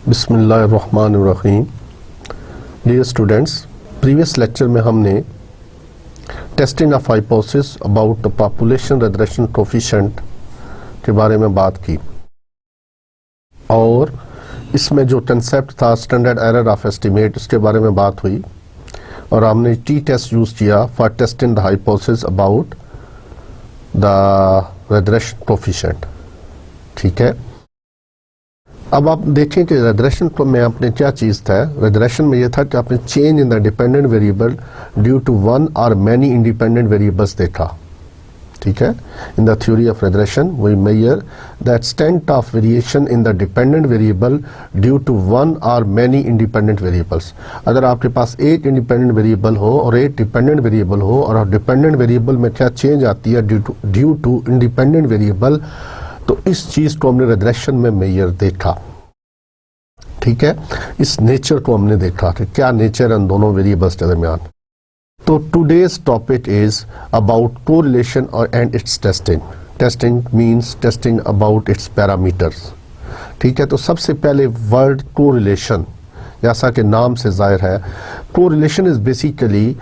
बिस्मिल्लाहिर्रहमानिर्रहीम। Dear students, previous lecture में हमने testing of hypothesis about the population regression coefficient के बारे में बात की और इसमें जो कंसेप्ट था स्टैंडर्ड एरर ऑफ एस्टिमेट, उसके बारे में बात हुई और हमने टी टेस्ट यूज़ किया for testing the hypothesis about the regression coefficient. ठीक है, अब आप देखें कि रिग्रेशन को में आपने क्या चीज़ था। रिग्रेशन में यह था कि आपने change in the dependent variable due to one or many independent variables देखा। ठीक है, in the theory of regression we measure the extent of variation in the dependent variable due to one or many independent variables. अगर आपके पास एक independent variable हो और एक dependent variable हो और डिपेंडेंट वेरिएबल में क्या चेंज आती है ड्यू टू इंडिपेंडेंट वेरिएबल, तो इस चीज को हमने रिग्रेशन में मेजर देखा। ठीक है, इस नेचर को हमने देखा कि क्या नेचर इन दोनों वेरिएबल्स के दरमियान। तो today's topic is about correlation और and its testing. Testing means testing about its parameters. ठीक है, तो सबसे पहले वर्ड कोरिलेशन, जैसा कि नाम से जाहिर है, correlation is basically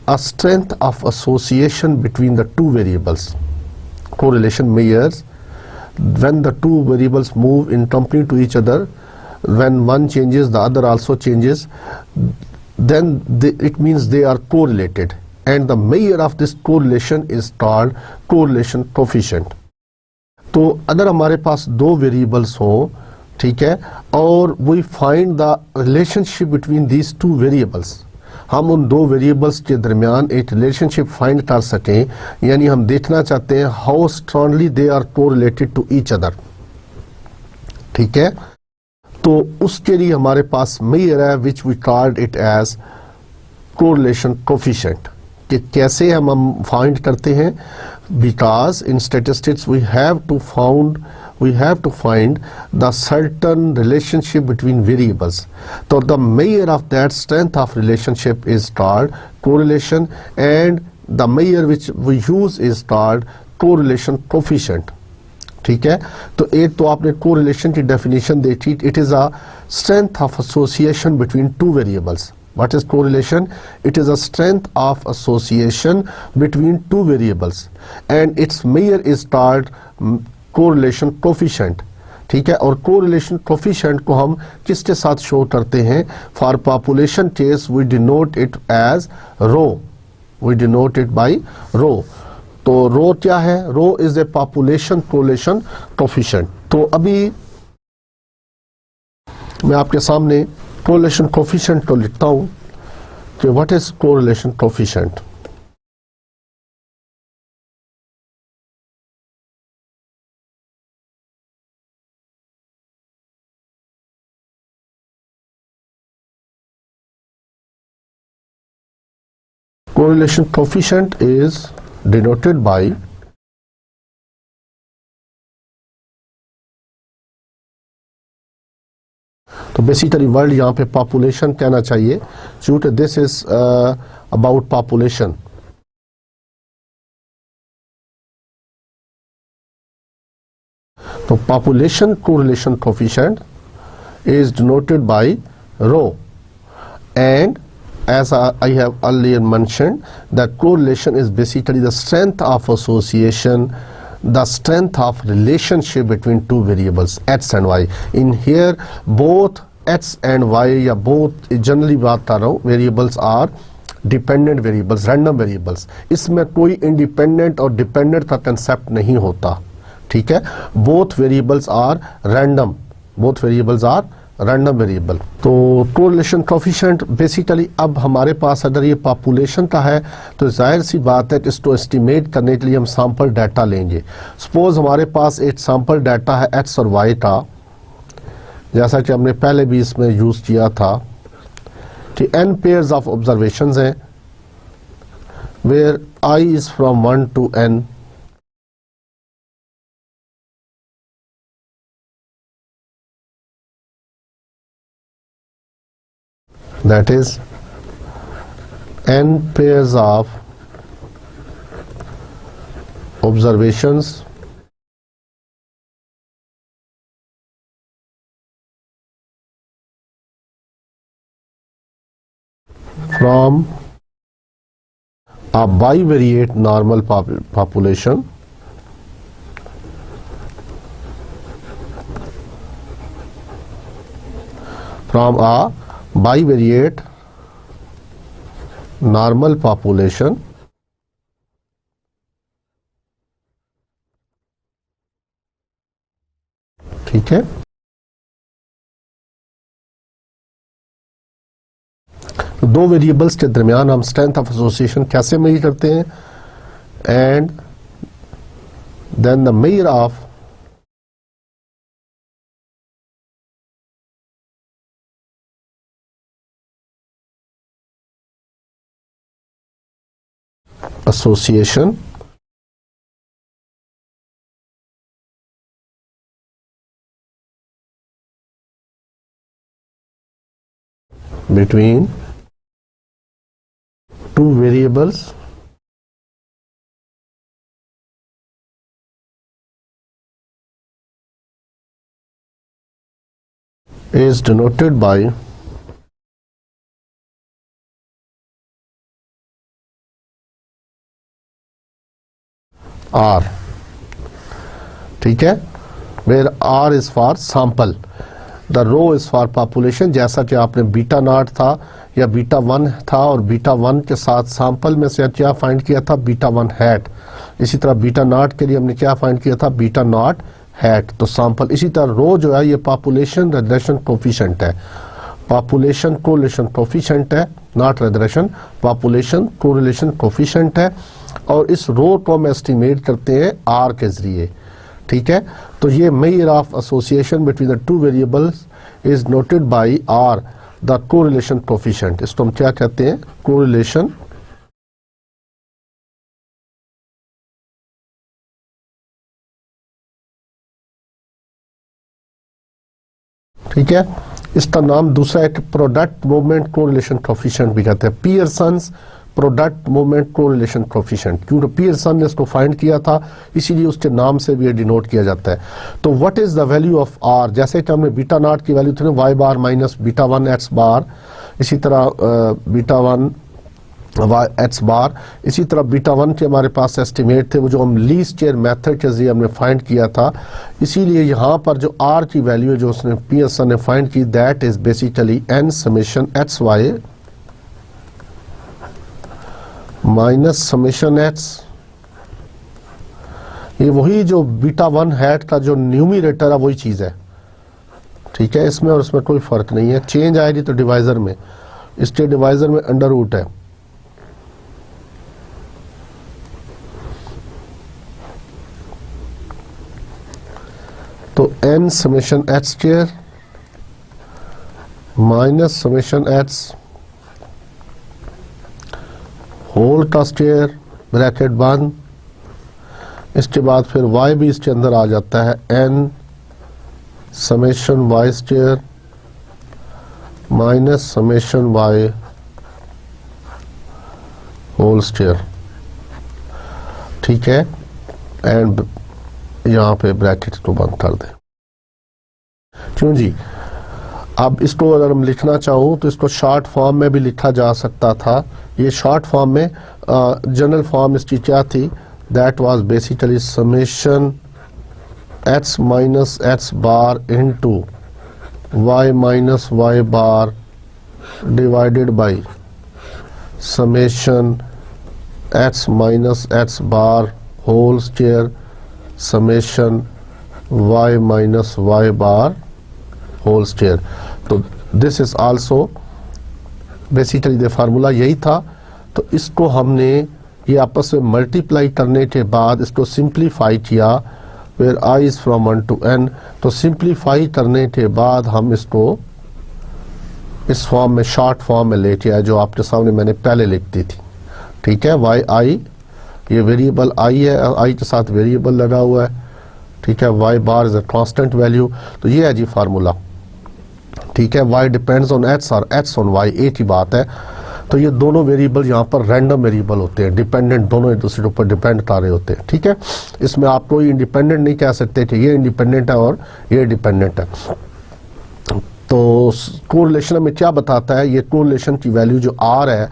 a strength of association between the two variables. Correlation measures when the two variables move in company to each other, when one changes the other also changes, then it means they are correlated, and the measure of this correlation is called correlation coefficient. तो अगर हमारे पास दो variables हो, ठीक है, और we find the relationship between these two variables, हम उन दो वेरिएबल्स के दरमियान एक रिलेशनशिप फाइंड कर सकें, यानी हम देखना चाहते हैं how strongly they are correlated to each other. ठीक है, तो उसके लिए हमारे पास मेजर है which we called it as correlation coefficient. कि कैसे हम फाइंड करते हैं, because in statistics we have to find the certain relationship between variables. So the measure of that strength of relationship is called correlation, and the measure which we use is called correlation coefficient. ठीक है, तो एक तो आपने correlation की definition देखी, it is a strength of association between two variables. What is correlation? It is a strength of association between two variables, and its measure is called correlation coefficient. ठीक है, और कोरिलेशन कोफिशिएंट को हम किसके साथ show करते हैं? For population case we denote it as rho, we denote it by rho. तो रो क्या है? Rho is a population correlation coefficient. तो अभी मैं आपके सामने कोरिलेशन कोफिशिएंट को लिखता हूं कि what is correlation coefficient. Correlation coefficient is denoted by तो बेसिकली वर्ड यहाँ पे पॉपुलेशन कहना चाहिए, क्योंकि दिस इज अबाउट पॉपुलेशन। तो population correlation coefficient is denoted by rho, and as I have earlier mentioned, that correlation is basically the strength of association, the strength of relationship between two variables x and y. In here both x and y या both generally बात कर रहा हूँ, variables are dependent variables, random variables. इसमें कोई independent और dependent का concept नहीं होता। ठीक है, both variables are random, both variables are random variable. तो कोरिलेशन कोफिशिएंट बेसिकली अब हमारे पास अगर ये पॉपुलेशन का है तो जाहिर सी बात है कि इसको एस्टिमेट करने के लिए हम सैंपल डाटा लेंगे। सपोज हमारे पास एक सैंपल डाटा है एक्स और वाई का, जैसा कि हमने पहले भी इसमें यूज़ किया था कि n पेयर्स ऑफ ऑब्जर्वेशंस हैं, where I is from 1 to n, that is n pairs of observations from a bivariate normal population from a bivariate normal population ठीक है। दो वेरिएबल्स के दरमियान हम स्ट्रेंथ ऑफ एसोसिएशन कैसे मेजर करते हैं, and then the measure of association between two variables is denoted by R, ठीक है, where R is for sample, the rho is for population, जैसा कि आपने बीटा नॉट था या बीटा 1 था और बीटा 1 के साथ सैंपल में से क्या फाइंड किया था, बीटा 1 हैट। इसी तरह बीटा नॉट के लिए हमने क्या फाइंड किया था, बीटा नॉट हैट, तो सैंपल। इसी तरह रो जो है ये पॉपुलेशन रिग्रेशन कोफिशिएंट है, पॉपुलेशन कोरिलेशन कोफिशिएंट है, not regression, population correlation coefficient है, और इस रो को हम एस्टिमेट करते हैं आर के जरिए, ठीक है। तो ये measure of association between the two variables is noted by R, the correlation coefficient. इसको हम क्या कहते हैं, कोरिलेशन ठीक है। इसका नाम दूसरा एक प्रोडक्ट मूवमेंट कोरिलेशन कोफिशिएंट भी कहते हैं, Pearson's product movement correlation coefficient, क्योंकि पियर्सन ने इसको फाइंड किया था इसीलिए उसके नाम से भी ये डिनोट किया जाता है। तो what is the value of R, जैसे कि हमने बीटा नॉट की वैल्यू थी ना Y bar minus beta 1 X bar, इसी तरह बीटा 1 वाई एक्स बार, इसी तरह बीटा 1 के हमारे पास एस्टिमेट थे वो जो हम लीस्ट स्क्वायर मेथड के जरिए हमने फाइंड किया था। इसीलिए यहाँ पर जो आर की वैल्यू है जो उसने पियर्सन ने फाइंड की, that is basically N summation X Y minus summation X, ये वही जो बीटा 1 हैट का जो न्यूमिरेटर है वही चीज है, ठीक है। इसमें और उसमें कोई फर्क नहीं है, चेंज आएगी तो डिवाइजर में, इसके डिवाइजर में अंडर रूट है, तो N summation X square minus summation X whole का स्क्वायर ब्रैकेट बंद, इसके बाद फिर y भी इसके अंदर आ जाता है, n summation y square minus summation y whole square, ठीक है। एंड यहाँ पे ब्रैकेट को बंद कर दें, क्यों जी। अब इसको अगर हम लिखना चाहूँ तो इसको शॉर्ट फॉर्म में भी लिखा जा सकता था। ये शॉर्ट फॉर्म में जनरल फॉर्म इसकी क्या थी, that was basically summation x minus x bar into y minus y bar divided by summation x minus x bar whole square summation y minus y bar whole square. तो this is also basically the formula यही था। तो इसको हमने ये आपस में multiply करने के बाद इसको सिंप्लीफाई किया, where I is from 1 to n। तो सिंप्लीफाई करने के बाद हम इसको इस फॉर्म में शॉर्ट फॉर्म में लेके आए जो आपके सामने मैंने पहले लिख दी थी, ठीक है, वाई आई, ये वेरिएबल आई है, आई के साथ वेरिएबल लगा हुआ है, ठीक है, Y bar is a constant value. तो ये है जी फार्मूला, ठीक है। वाई डिपेंड्स ऑन एक्स और एक्स ऑन वाई, एक ही बात है। तो ये दोनों वेरिएबल यहाँ पर रैंडम वेरिएबल होते हैं, डिपेंडेंट, दोनों एक दूसरे के ऊपर डिपेंड कर रहे होते हैं, ठीक है। इसमें आप कोई इंडिपेंडेंट नहीं कह सकते कि ये इंडिपेंडेंट है और ये डिपेंडेंट है। तो कोरिलेशन में क्या बताता है, ये कोरिलेशन की वैल्यू जो आर है,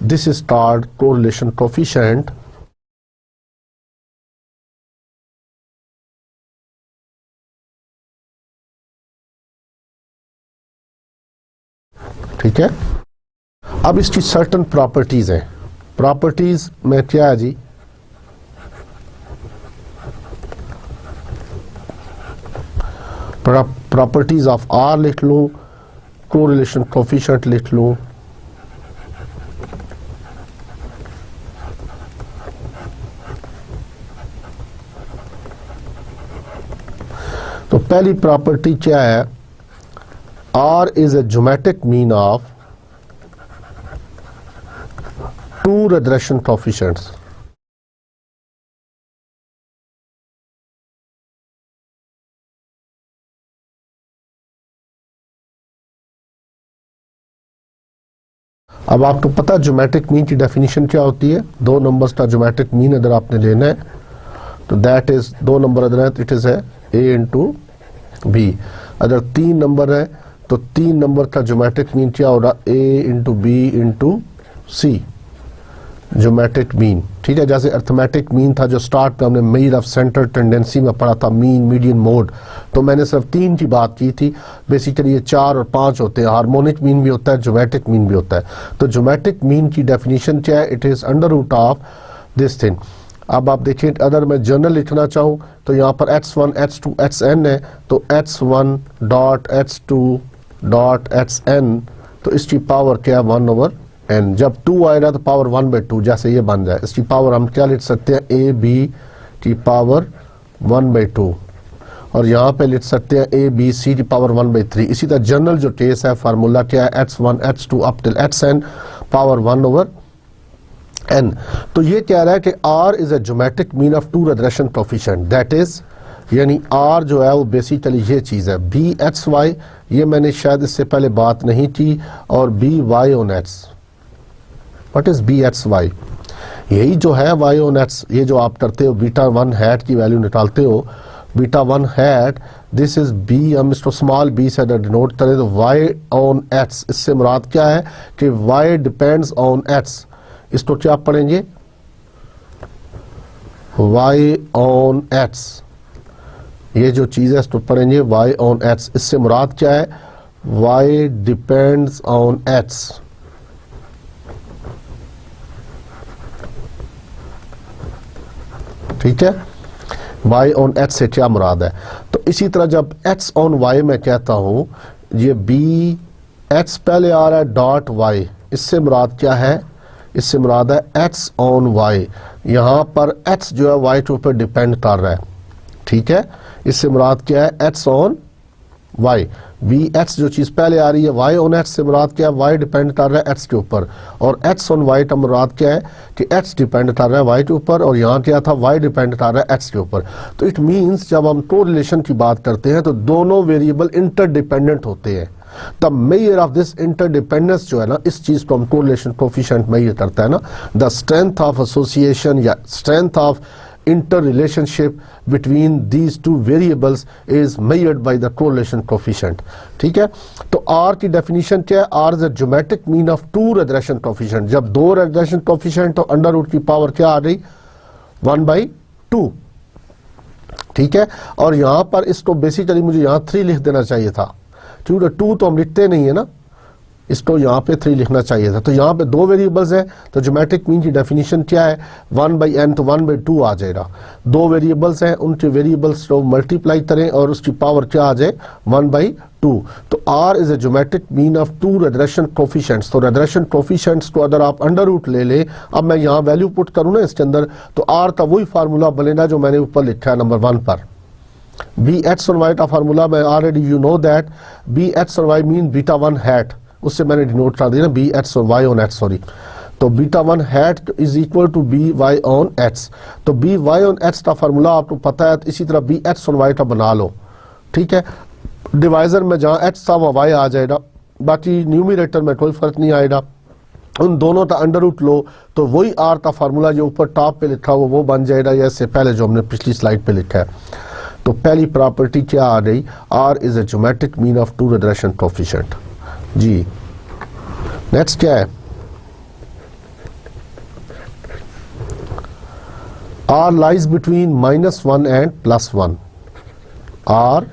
this is called correlation coefficient, ठीक है। अब इसकी सर्टन प्रॉपर्टीज हैं, प्रॉपर्टीज में क्या है जी, प्रॉपर्टीज ऑफ आर लिख लूं, कोरिलेशन कोफिशिएंट लिख लूं, तो पहली प्रॉपर्टी क्या है, R is a geometric mean of two regression coefficients. अब आपको पता ज्योमेट्रिक मीन की डेफिनेशन क्या होती है, दो नंबर्स का ज्योमेट्रिक मीन अगर आपने लेना है तो दैट इज, दो नंबर अगर है तो इट इज है a इंटू बी। अगर तीन नंबर है तो तीन नंबर का ज्योमेट्रिक मीन क्या होगा, a into B into C, geometric mean, ठीक है। जैसे अर्थमेटिक मीन था जो स्टार्ट में हमने मेजर ऑफ सेंटर टेंडेंसी में पढ़ा था, मीन, मीडियन, मोड, तो मैंने सिर्फ तीन की बात की थी। बेसिकली ये 4 और 5 होते हैं, हार्मोनिक मीन भी होता है, ज्योमेट्रिक मीन भी होता है। तो ज्योमेट्रिक मीन की डेफिनेशन क्या है, it is under root of this thing. अब आप देखिए, अगर मैं जर्नल लिखना चाहूँ तो यहाँ पर x1, x2, xn है, तो x1 dot x2 dot xn, तो इसकी पावर क्या है 1/n। जब 2 आएगा तो पावर 1/2, जैसे ये बन जाए, इसकी पावर हम क्या लिख सकते हैं, a b की पावर 1/2, और यहाँ पे लिख सकते हैं a b c की पावर 1/3। इसी तरह जनरल जो केस है, फार्मूला क्या है, x1 x2 up till xn power 1/n। तो ये कह रहा है कि r is a geometric mean of two regression coefficient, that is, यानी r जो है वो बेसिकली ये चीज़ है, बी एक्स वाई, ये मैंने शायद इससे पहले बात नहीं की, और B Y on X. What is B X Y, यही जो है वाई ऑन एक्स, ये जो आप करते हो बीटा 1 हैट की वैल्यू निकालते हो, beta 1 hat, this is B, हम इसको स्मॉल बी से डिनोट करें तो वाई ऑन एक्स, इससे मुराद क्या है कि वाई डिपेंड्स ऑन एक्स। इसको क्या पढ़ेंगे, वाई ऑन एक्स, ये जो चीज़ है इसको पढ़ेंगे वाई ऑन एक्स। इससे मुराद क्या है, वाई डिपेंड्स ऑन एक्स, ठीक है। वाई ऑन एक्स से क्या मुराद है, तो इसी तरह जब एक्स ऑन वाई में कहता हूं, ये बी एक्स पहले आ रहा है डॉट वाई, इससे मुराद क्या है, इससे मुराद है एक्स ऑन वाई। यहां पर एक्स जो है वाई के ऊपर डिपेंड कर रहा है, ठीक है। इससे मुराद क्या है, X on Y, B X जो चीज़ पहले आ रही है, वाई ऑन एक्स से मुराद क्या है, वाई डिपेंड कर रहा है एक्स के ऊपर, और एक्स ऑन वाई का मुराद क्या है कि एक्स डिपेंड कर रहा है वाई के ऊपर, और यहाँ क्या था, वाई डिपेंड कर रहा है एक्स के ऊपर। तो इट मीन्स जब हम कोरिलेशन की बात करते हैं तो दोनों वेरिएबल इंटरडिपेंडेंट होते हैं। The measure of this interdependence जो है ना, इस चीज को हम कोरिलेशन कोएफिशिएंट मेजर करता है ना, द स्ट्रेंथ ऑफ एसोसिएशन या strength of interrelationship between these two variables is measured by the correlation coefficient, ठीक है। तो R की डेफिनेशन क्या है, R is a geometric mean of two regression coefficient। जब दो regression coefficient तो अंडर रूट की पावर क्या आ गई, 1/2, ठीक है। और यहां पर इसको बेसिकली मुझे यहां 3 लिख देना चाहिए था, क्योंकि 2 तो हम लिखते नहीं है ना, इसको यहाँ पे 3 लिखना चाहिए था। तो यहाँ पे दो वेरिएबल्स हैं, तो ज्योमेट्रिक मीन की डेफिनेशन क्या है, 1/n, तो 1/2 आ जाएगा। दो वेरिएबल्स हैं, उनके वेरिएबल्स को मल्टीप्लाई करें और उसकी पावर क्या आ जाए, 1/2। तो R is a geometric mean of two regression coefficients. तो रिग्रेशन कोएफिशिएंट्स को अगर आप अंडर रूट ले लें, अब मैं यहाँ वैल्यू पुट करूँ ना इसके अंदर, तो R का वही फार्मूला बनेगा जो मैंने ऊपर लिखा है नंबर 1 पर। बी एक्स और वाई का फार्मूला मैं already you know that B X और वाई मीन बीटा 1 हैट, उससे मैंने डिनोट कर दिया ना, बी एक्स और वाई ऑन एक्स, सॉरी। तो beta 1 hat is equal to B Y on X. तो बी वाई ऑन एक्स का फार्मूला आपको पता है, तो इसी तरह बी एक्स ऑन वाई का बना लो, ठीक है। डिवाइजर में जहाँ एक्स था वहाँ वाई आ जाएगा, बाकी न्यूमिरेटर में कोई फर्क नहीं आएगा। उन दोनों का अंडर रूट लो तो वही आर का फार्मूला जो ऊपर टॉप पे लिखा हुआ वो बन जाएगा, या इससे पहले जो हमने पिछली स्लाइड पे लिखा है। तो पहली प्रॉपर्टी क्या आ गई, R is a geometric mean of two regression coefficient जी। नेक्स्ट क्या है, R lies between -1 and +1। R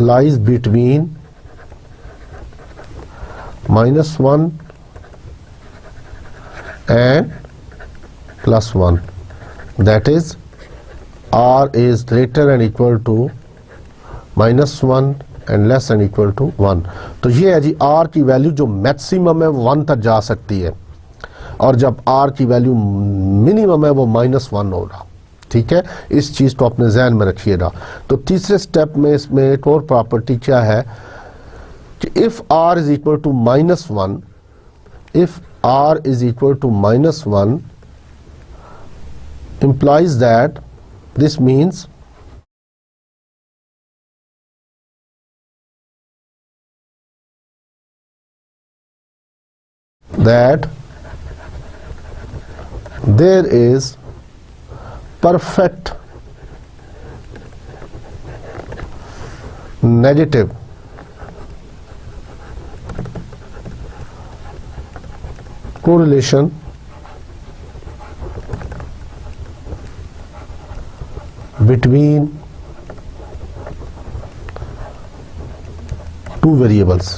lies between -1 and +1, that is r is greater and equal to -1 and less than equal to 1। तो ये है जी r की value जो maximum है वो 1 तक जा सकती है, और जब r की वैल्यू मिनिमम है वो -1 होगा, ठीक है। इस चीज़ को अपने जहन में रखिएगा। तो तीसरे स्टेप में इसमें एक और प्रॉपर्टी क्या है कि if r is equal to -1, if r is equal to -1 implies that, this means that there is perfect negative correlation between two variables।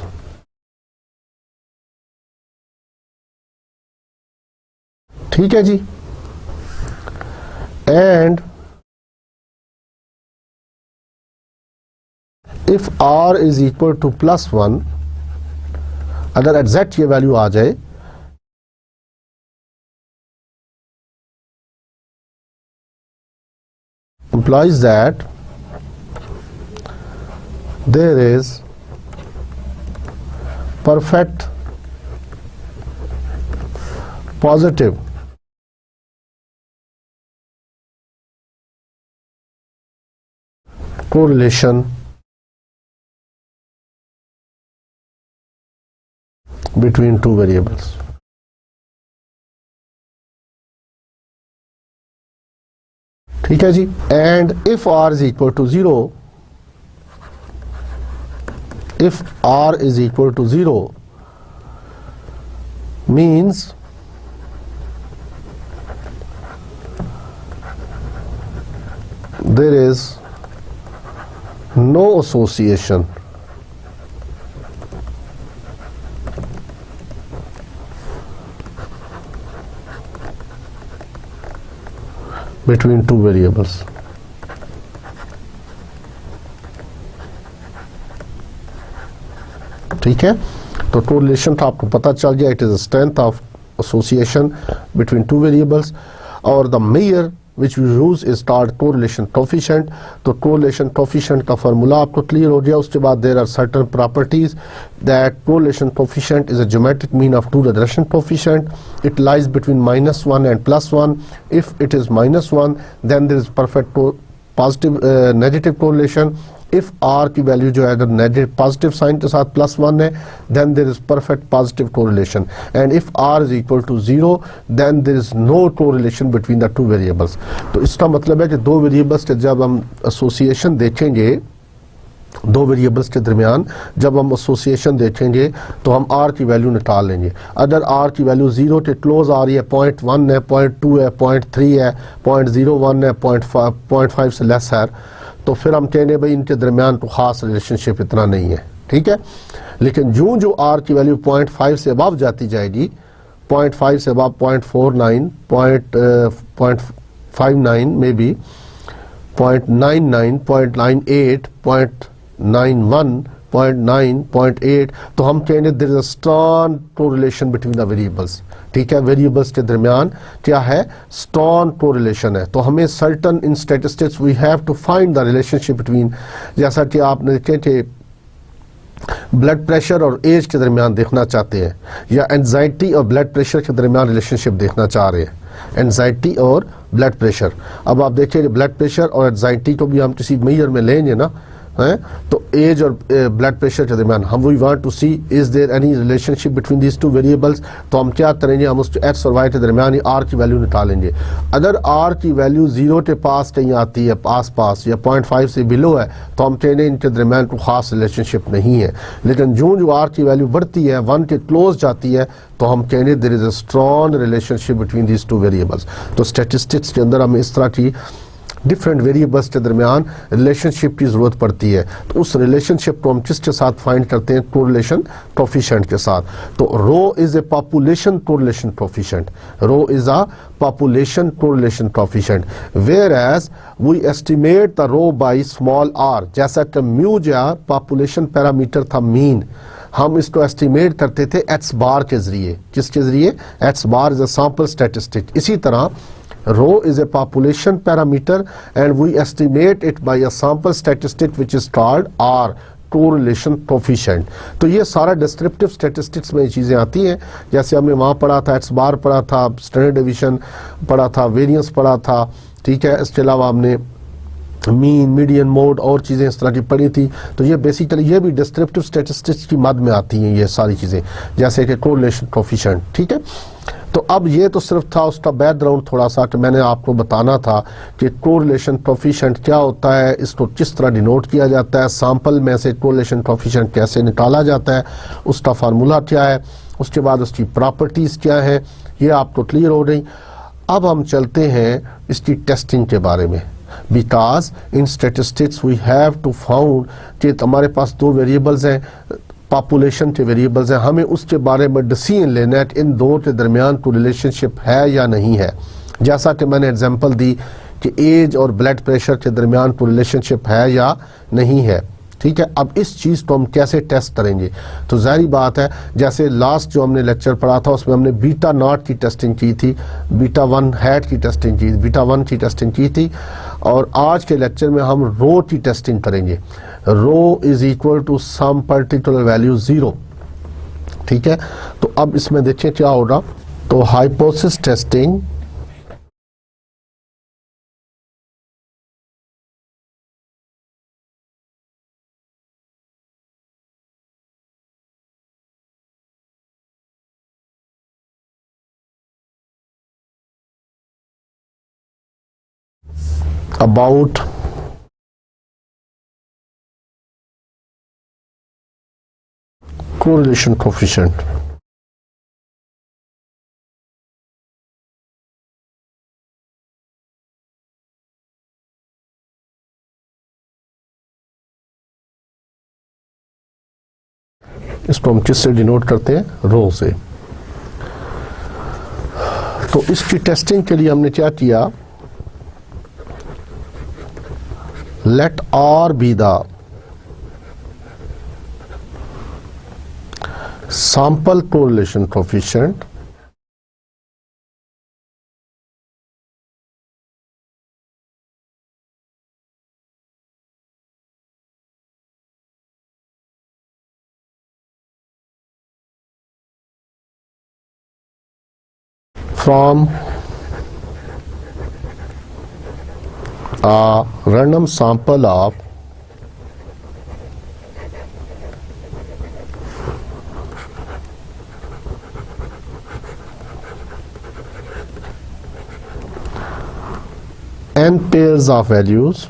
ठीक है जी। and if r is equal to +1, अगर एग्जैक्ट ये value आ जाए implies that there is perfect positive correlation between two variables। ठीक है जी। And if r is equal to 0, if r is equal to 0 means there is no association between two variables। ठीक है। तो correlation तो आपको पता चल गया, it is strength of association between two variables, और the measure which we use is called correlation coefficient। तो correlation coefficient का फार्मूला आपको क्लियर हो गया। उसके बाद there are certain properties that correlation coefficient is a geometric mean of two regression coefficient। It lies between -1 and +1। If it is -1 then there is perfect positive negative correlation। if r की value जो है अगर negative positive sign के साथ +1 है then there is perfect positive correlation, and if r is equal to 0 then there is no correlation between the two variables। तो इसका मतलब है कि दो वेरिएबल्स के जब हम एसोसिएशन देखेंगे, दो वेरिएबल्स के दरमियान जब हम एसोसिएशन देखेंगे तो हम r की वैल्यू निकाल लेंगे। अगर r की वैल्यू 0 के क्लोज आ रही है, 0.1 है, 0.2 है, 0.3 है, 0.01 है, 0.5 से लेस है, तो फिर हम कहेंगे भाई इनके दरमियान तो ख़ास रिलेशनशिप इतना नहीं है, ठीक है। लेकिन जो जो r की वैल्यू 0.5 से अबव जाती जाएगी, 0.5 से अबव 0.49, 0.59 में भी 0.99, 0.98, 0.91, 0.9, 0.8, तो हम कहेंगे there is a strong correlation between the variables. ठीक है, वेरिएबल्स के दरमियान क्या है, स्ट्रॉन्ग कोरिलेशन है। तो हमें certain in statistics we have to find the relationship between, जैसा कि आपने देखे कि ब्लड प्रेशर और एज के दरमियान देखना चाहते हैं, या एंजाइटी और ब्लड प्रेशर के दरमियान रिलेशनशिप देखना चाह रहे हैं, एंजाइटी और ब्लड प्रेशर। अब आप देखिए ब्लड प्रेशर और एंजाइटी को भी हम किसी मेजर में लेंगे ना, है तो एज और ब्लड प्रेशर के दरमियान हम we want to see is there any relationship between these two variables, तो हम क्या करेंगे, हम उस एक्स और वाई के दरमियान ही आर की वैल्यू निकालेंगे। अगर आर की वैल्यू 0 के पास कहीं आती है, आस पास या 0.5 से बिलो है, तो हम कहेंगे इनके दरमियान कोई खास रिलेशनशिप नहीं है। लेकिन जो आर की वैल्यू बढ़ती है, 1 के क्लोज जाती है, तो हम कहेंगे there is a strong relationship between these two variables. तो स्टैटिस्टिक्स के अंदर हमें इस तरह की डिफरेंट वेरिएबल्स के दरमियान रिलेशनशिप की जरूरत पड़ती है। तो उस रिलेशनशिप को हम किसके साथ फाइंड करते हैं, कोरिलेशन कोफिशिएंट के साथ। तो rho is a population correlation coefficient, rho is a population correlation coefficient, whereas we estimate the rho by small r. जैसा कि म्यू जो पॉपुलेशन पैरामीटर था मीन, हम इसको एस्टिमेट करते थे एक्स बार के जरिए। किसके जरिए, x bar is a sample statistic. इसी तरह rho is a population parameter and we estimate it by a sample statistic which is called R, correlation coefficient। तो ये सारा डिस्क्रिप्टिव स्टैटिस्टिक्स में ये चीज़ें आती हैं। जैसे हमने वहाँ पढ़ा था, एक्स बार पढ़ा था, स्टैंडर्ड डिवीजन पढ़ा था, वेरिएंस पढ़ा था, ठीक है। इसके अलावा हमने मीन, मीडियन, मोड और चीज़ें इस तरह की पढ़ी थी। तो ये बेसिकली ये भी डिस्क्रिप्टिव स्टैटिस्टिक्स की मद में आती हैं ये सारी चीज़ें, जैसे कि कोरिलेशन कोफिशिएंट, ठीक है। तो अब ये तो सिर्फ था उसका बैकग्राउंड थोड़ा सा, कि मैंने आपको बताना था कि कोरिलेशन कोफिशिएंट क्या होता है, इसको किस तरह डिनोट किया जाता है, सैंपल में से कोरिलेशन कोफिशिएंट कैसे निकाला जाता है, उसका फार्मूला क्या है, उसके बाद उसकी प्रॉपर्टीज़ क्या है, ये आपको क्लियर हो गई। अब हम चलते हैं इसकी टेस्टिंग के बारे में। Because in statistics we have to found कि हमारे पास दो वेरिएबल्स हैं, पॉपुलेशन के वेरिएबल्स हैं, हमें उसके बारे में डिसीजन लेना है कि इन दो के दरमियान कोई रिलेशनशिप है या नहीं है। जैसा कि मैंने एग्जांपल दी कि एज और ब्लड प्रेशर के दरमियान कोई रिलेशनशिप है या नहीं है, ठीक है। अब इस चीज़ को हम कैसे टेस्ट करेंगे, तो जाहिर बात है, जैसे लास्ट जो हमने लेक्चर पढ़ा था उसमें हमने बीटा नॉट की टेस्टिंग की थी, बीटा 1 हैट की टेस्टिंग की, बीटा 1 की टेस्टिंग की थी, और आज के लेक्चर में हम रो की टेस्टिंग करेंगे। Rho is equal to some particular value 0, ठीक है। तो अब इसमें देखिए क्या होगा। तो hypothesis testing about correlation coefficient। इसको हम किससे डिनोट करते हैं, रो से। तो इसकी टेस्टिंग के लिए हमने क्या किया, let R be the sample correlation coefficient from a random sample of n pairs of values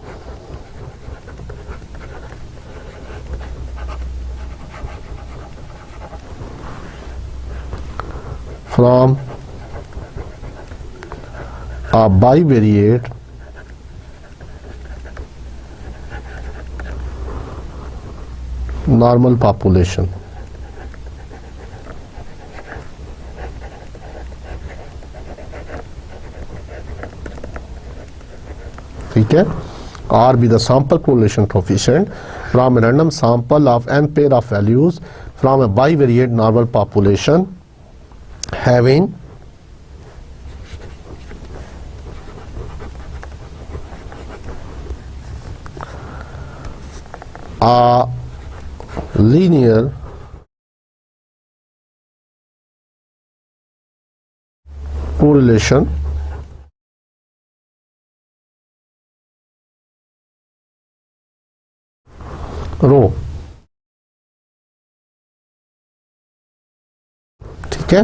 from a bivariate normal population। ठीक है। R be the sample correlation coefficient from a random sample of n pair of values from a bivariate normal population having a linear correlation रो। ठीक है,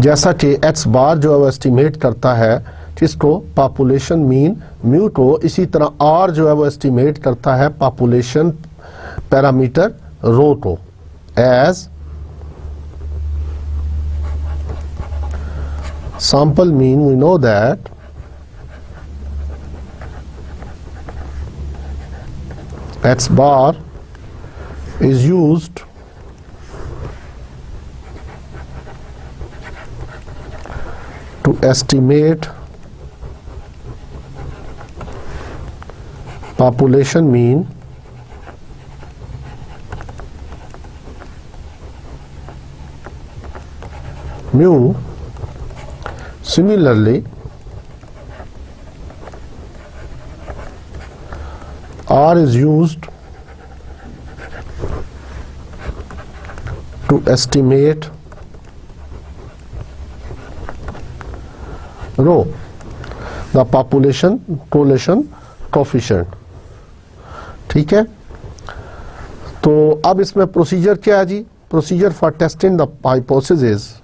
जैसा कि H बार जो है वो estimate करता है किसको, पॉपुलेशन मीन म्यू को, इसी तरह आर जो है वो एस्टिमेट करता है पॉपुलेशन पैरामीटर रो को as sample mean. We know that X bar is used to estimate population mean mu. Similarly, R is used to estimate rho, the population correlation coefficient. ठीक है, तो अब इसमें प्रोसीजर क्या है जी, procedure for testing the hypothesis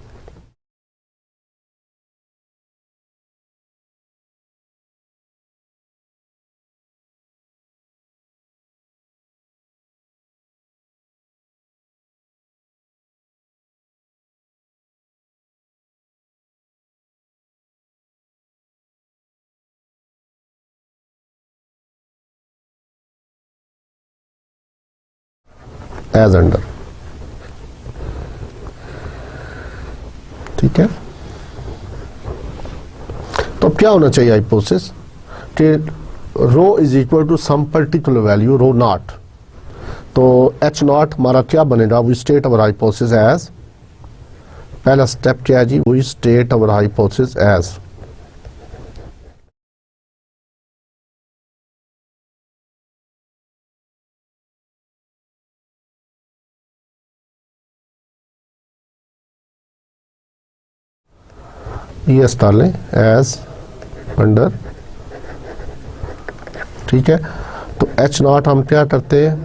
as under. ठीक है, तो अब क्या होना चाहिए हाइपोथेसिस कि rho is equal to some particular value rho naught. तो एच नॉट हमारा क्या बनेगा, we state our hypothesis as, पहला स्टेप क्या है जी, we state our hypothesis as ये डाल लें एज अंडर। ठीक है, तो एच नॉट हम क्या करते हैं,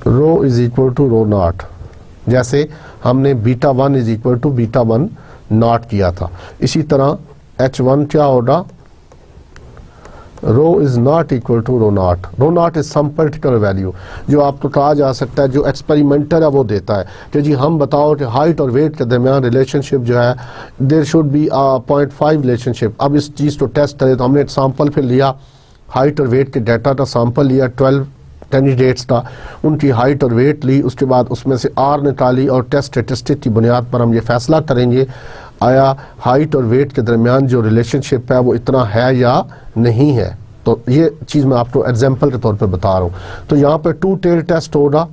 rho is equal to rho naught, जैसे हमने beta one is equal to beta one naught किया था, इसी तरह एच वन क्या होगा, rho is not equal to rho naught is some particular value, जो आपको कहा जा सकता है, जो एक्सपेरिमेंटर है वो देता है कि जी हम बताओ कि हाइट और वेट के दरमियान रिलेशनशिप जो है देयर शुड बी 0.5 रिलेशनशिप। अब इस चीज़ को टेस्ट करें तो हमने एक सैंपल फिर लिया, हाइट और वेट के डाटा का सैंपल लिया 12 कैंडिडेट्स का, उनकी हाइट और वेट ली, उसके बाद उसमें से आर निकाली और टेस्ट स्टेटिस्टिक की बुनियाद पर हम ये फैसला करेंगे आया हाइट और वेट के दरमियान जो रिलेशनशिप है वो इतना है या नहीं है। तो ये चीज़ मैं आपको एग्जांपल के तौर पे बता रहा हूँ। तो यहाँ पे 2 टेल टेस्ट होगा,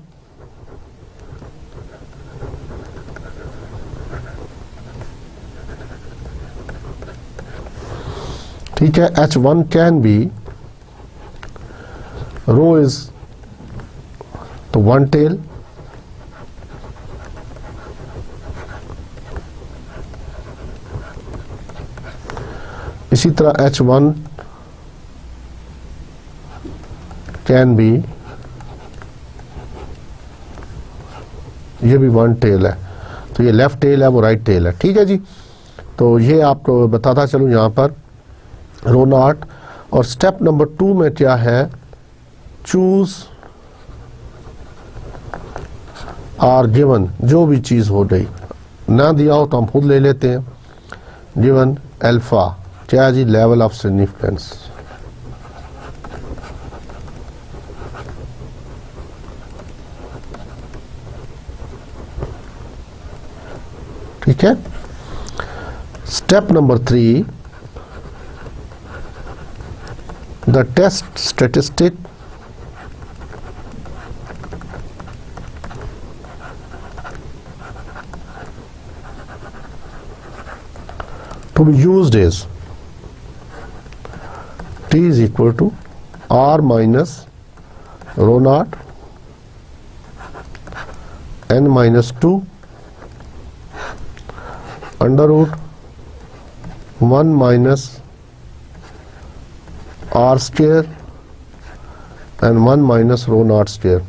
ठीक है, H1 can be row is तो 1 टेल, इसी तरह H1 कैन बी, ये भी 1 टेल है, तो ये लेफ्ट टेल है वो राइट टेल है। ठीक है जी, तो ये आपको बताता चलूँ यहाँ पर रो नॉट। और स्टेप नंबर 2 में क्या है, चूज आर गिवन, जो भी चीज़ हो गई, ना दिया हो तो हम खुद ले लेते हैं, गिवन अल्फा क्या जी, लेवल ऑफ सिग्निफिकेंस। ठीक है, step number 3, the test statistic to be used is T is equal to R minus rho not n minus 2 under root 1 minus r square and 1 minus rho naught square.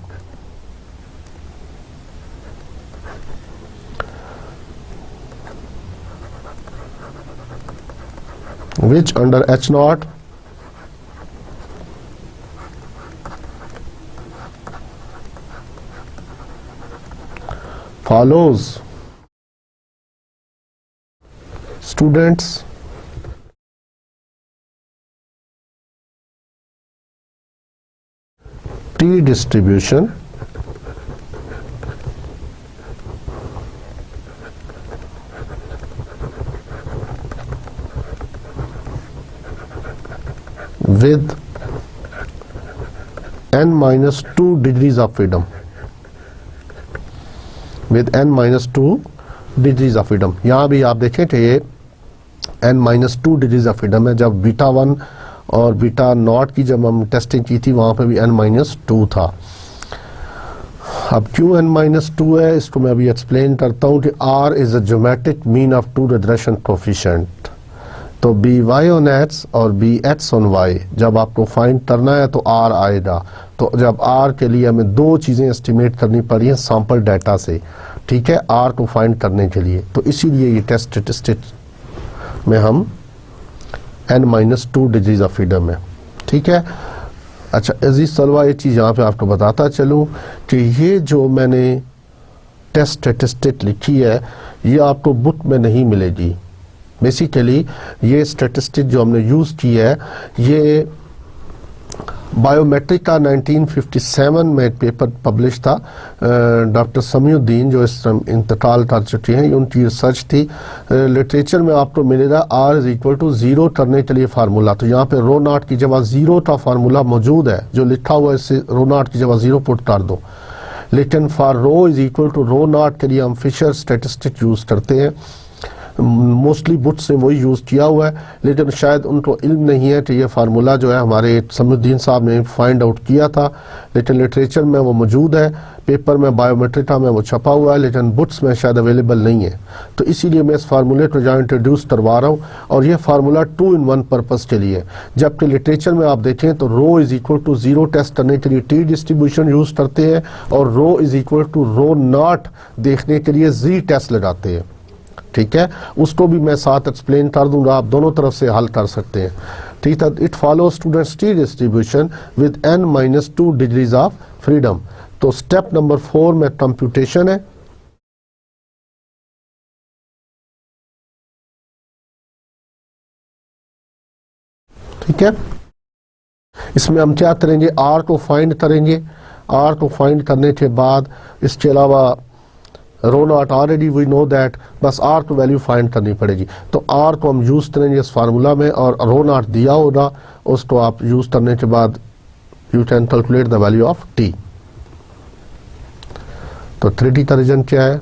Which under h naught follows students T distribution with n minus 2 degrees of freedom. With n minus 2 degrees of freedom. यहाँ भी आप देखें कि ये n minus 2 degrees of freedom है. जब beta 1 और beta not की जब हम टेस्टिंग की थी वहाँ पे भी n minus 2 था. अब क्यों n minus 2 है इसको मैं अभी एक्सप्लेन करता हूँ कि r is a geometric mean of two regression coefficient. तो बी वाई ऑन एक्स और बी एक्स ऑन वाई जब आपको फाइंड करना है तो आर आएगा. तो जब आर के लिए हमें दो चीज़ें एस्टिमेट करनी पड़ी हैं सैंपल डाटा से, ठीक है, आर को फाइंड करने के लिए. तो इसीलिए ये टेस्ट स्टेटिस्टिक्स में हम n minus 2 degrees of freedom है. ठीक है. अच्छा अजीज सलवा ये चीज़ यहाँ पे आपको बताता चलूँ कि ये जो मैंने टेस्ट स्टेटिस्टिक लिखी है ये आपको बुक में नहीं मिलेगी. बेसिकली ये स्टैटिस्टिक जो हमने यूज़ की है ये बायोमेट्रिक का 1957 में एक पेपर पब्लिश था. डॉक्टर समीउद्दीन जो इस इंतकाल कर चुके हैं उनकी रिसर्च थी. लिटरेचर में आपको मिलेगा r इज इक्वल टू 0 करने के लिए फार्मूला. तो यहाँ पे रो नॉट की जगह 0 का फार्मूला मौजूद है जो लिखा हुआ है, इससे रो नॉट की जगह 0 पुट कर दो. लेकिन for rho is equal to rho not के लिए हम फिशर स्टैटिस्टिक यूज़ करते हैं. मोस्टली बुक्स ने वही यूज़ किया हुआ है, लेकिन शायद उनको इल्म नहीं है कि ये फार्मूला जो है हमारे समीउद्दीन साहब ने फाइंड आउट किया था. लेकिन लिटरेचर में वो मौजूद है, पेपर में बायोमेट्रिका में वो छपा हुआ है, लेकिन बुक्स में शायद अवेलेबल नहीं है. तो इसीलिए मैं इस फार्मूले को जहाँ इंट्रोड्यूस करवा रहा हूँ और ये फार्मूला 2 in 1 पर्पज़ के लिए. जबकि लिटरेचर में आप देखें तो rho is equal to 0 test करने के लिए टी डिस्ट्रीब्यूशन यूज़ करते हैं और rho is equal to rho naught देखने के लिए जी टेस्ट लगाते हैं. ठीक है, उसको भी मैं साथ एक्सप्लेन कर दूंगा, आप दोनों तरफ से हल कर सकते हैं. ठीक है. It follow students T distribution with n minus 2 degrees of freedom. तो स्टेप नंबर 4 में कंप्यूटेशन है. ठीक है, इसमें हम क्या करेंगे, r को फाइंड करेंगे. r को फाइंड करने के बाद इसके अलावा rho naught already we know that, बस r को वैल्यू फाइंड करनी पड़ेगी. तो r को हम यूज़ करेंगे इस फार्मूला में और रो नॉट दिया होगा उसको आप यूज़ करने के बाद you can calculate the value of t. तो 3D का रीजन क्या है,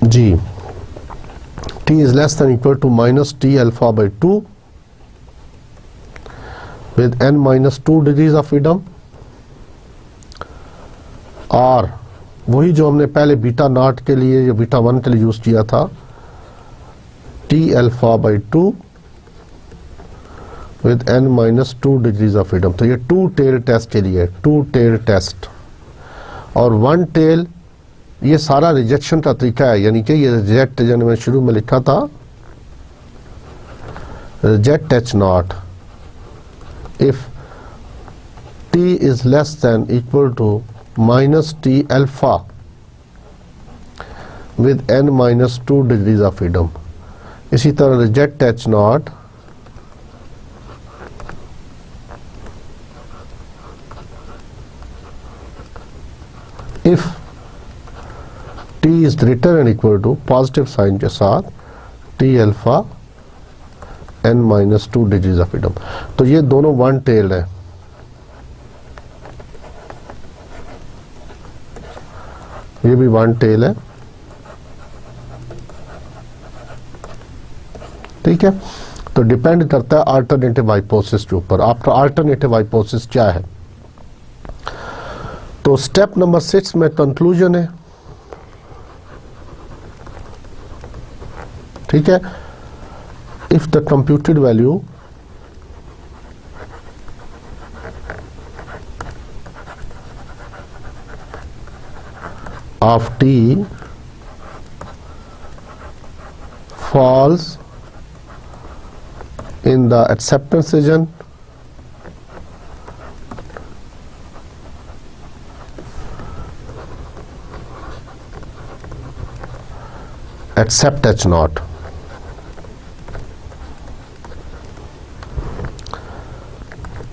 जी t is less than equal to minus t alpha by 2 with n minus 2 degrees of freedom. r वही जो हमने पहले बीटा नॉट के लिए या बीटा 1 के लिए यूज किया था, t alpha by 2 with n minus 2 degrees of freedom. तो ये 2 टेल टेस्ट के लिए 2 टेल टेस्ट और 1 टेल ये सारा रिजेक्शन का तरीका है. यानी कि ये रिजेक्ट जैसे मैं शुरू में लिखा था reject h not if t is less than equal to minus t alpha with n minus 2 degrees of freedom. इसी तरह reject h naught if t is greater than equal to positive sign के साथ t alpha n minus 2 degrees of freedom. तो ये दोनों 1 tell है. ये भी 1 टेल है ठीक है, तो डिपेंड करता है अल्टरनेटिव हाइपोथेसिस के ऊपर। आपका अल्टरनेटिव हाइपोथेसिस क्या है? तो स्टेप नंबर 6 में कंक्लूजन है। ठीक है, if the computed value of t falls in the acceptance region except h naught.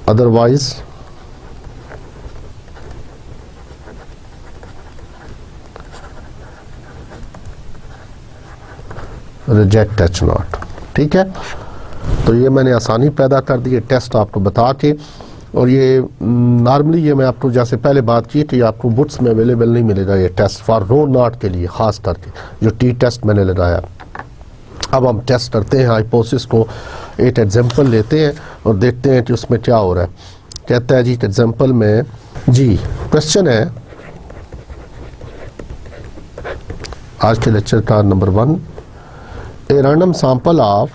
Otherwise reject H not. ठीक है, तो ये मैंने आसानी पैदा कर दी है टेस्ट आपको बता के। और ये नॉर्मली ये मैं आपको जैसे पहले बात की कि आपको बुक्स में अवेलेबल नहीं मिलेगा ये टेस्ट फॉर रो नॉट के लिए, खास करके जो टी टेस्ट मैंने लगाया। अब हम टेस्ट करते हैं हाइपोथेसिस को, एक एग्जांपल लेते हैं और देखते हैं कि उसमें क्या हो रहा है। कहता है जी एग्जांपल में जी क्वेश्चन है आज के लेक्चर का number 1, a random sample of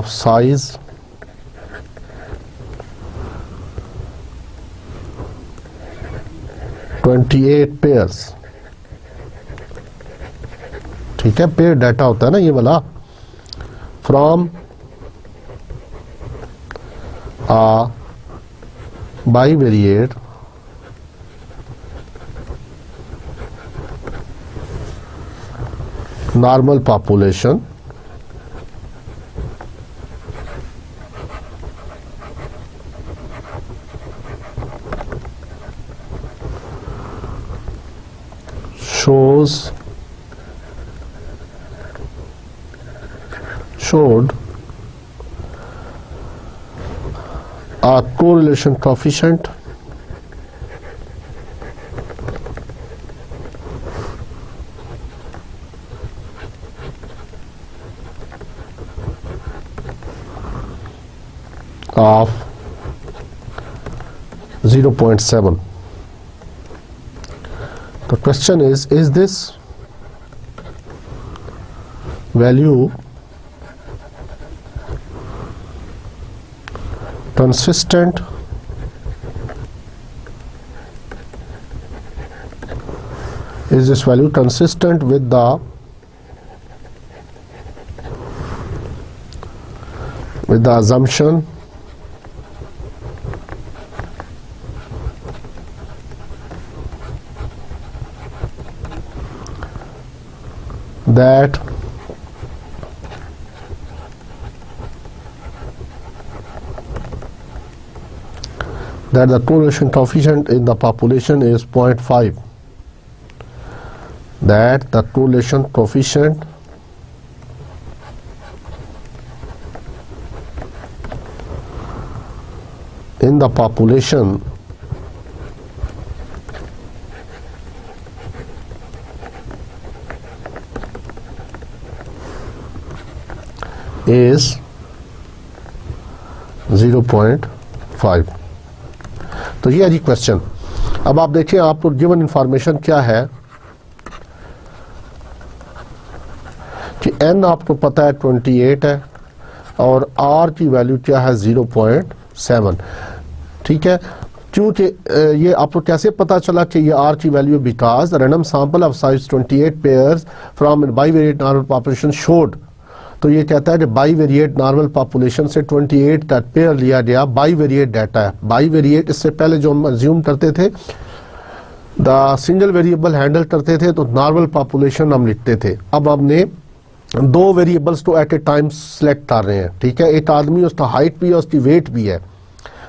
size 28 pairs। ठीक है, पेयर डाटा होता है ना ये वाला, from bivariate normal population showed a correlation coefficient of 0.7. The question is this value consistent with the assumption that the correlation coefficient in the population is 0.5, that the correlation coefficient in the population is 0.5। तो ये है जी question. अब आप देखिए आपको given information क्या है कि n आपको पता है 28 है और r की वैल्यू क्या है 0.7। ठीक है, क्योंकि ये आपको कैसे पता चला कि ये r की value, because random sample of size 28 pairs from bivariate normal population showed. तो ये कहता है कि बाइवेरिएट नॉर्मल पॉपुलेशन से 28 का पेयर लिया गया, बाइवेरिएट डाटा है। बाइवेरिएट इससे पहले जो हम अज्यूम करते थे द सिंगल वेरिएबल हैंडल करते थे तो नॉर्मल पॉपुलेशन हम लिखते थे। अब हमने 2 वेरिएबल्स को एट ए टाइम सेलेक्ट कर रहे हैं। ठीक है, एक आदमी उसका हाइट भी है उसकी वेट भी है,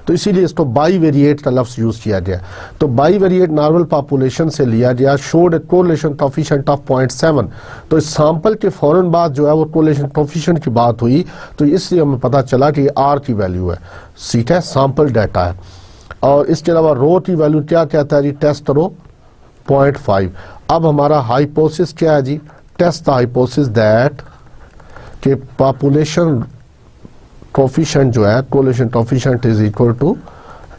तो इसीलिए इसको बाइवेरिएट का लफ्ज यूज किया गया। तो बाइवेरिएट नॉर्मल पॉपुलेशन से लिया गया, शोड कोरिलेशन कोएफिशिएंट ऑफ 0.7। तो इस सैंपल के फौरन बाद जो है वो कोरिलेशन कोएफिशिएंट की बात हुई, तो इसलिए हमें पता चला कि आर की वैल्यू है। ठीक है, सैंपल डाटा है। और इसके अलावा रो की वैल्यू क्या कहता है जी, टेस्ट रो 0.5। अब हमारा हाइपोथेसिस क्या है जी, टेस्ट द हाइपोथेसिस दैट कि पॉपुलेशन कोफिशिएंट जो है, correlation coefficient is equal to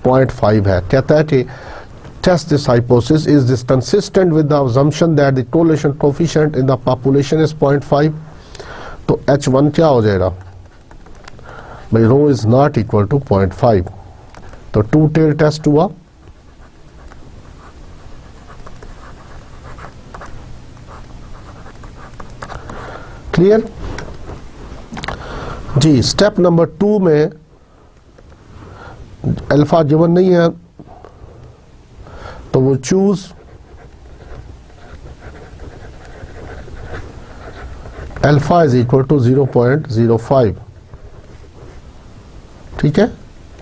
0.5 है। कहता है कि test this hypothesis, is this consistent with the assumption that the correlation coefficient in the population is 0.5। तो H1 क्या हो जाएगा भाई, rho is not equal to 0.5, तो टू टेल टेस्ट हुआ। क्लियर जी। स्टेप नंबर 2 में अल्फा गिवन नहीं है, तो वो choose alpha is equal to 0.05, ठीक है,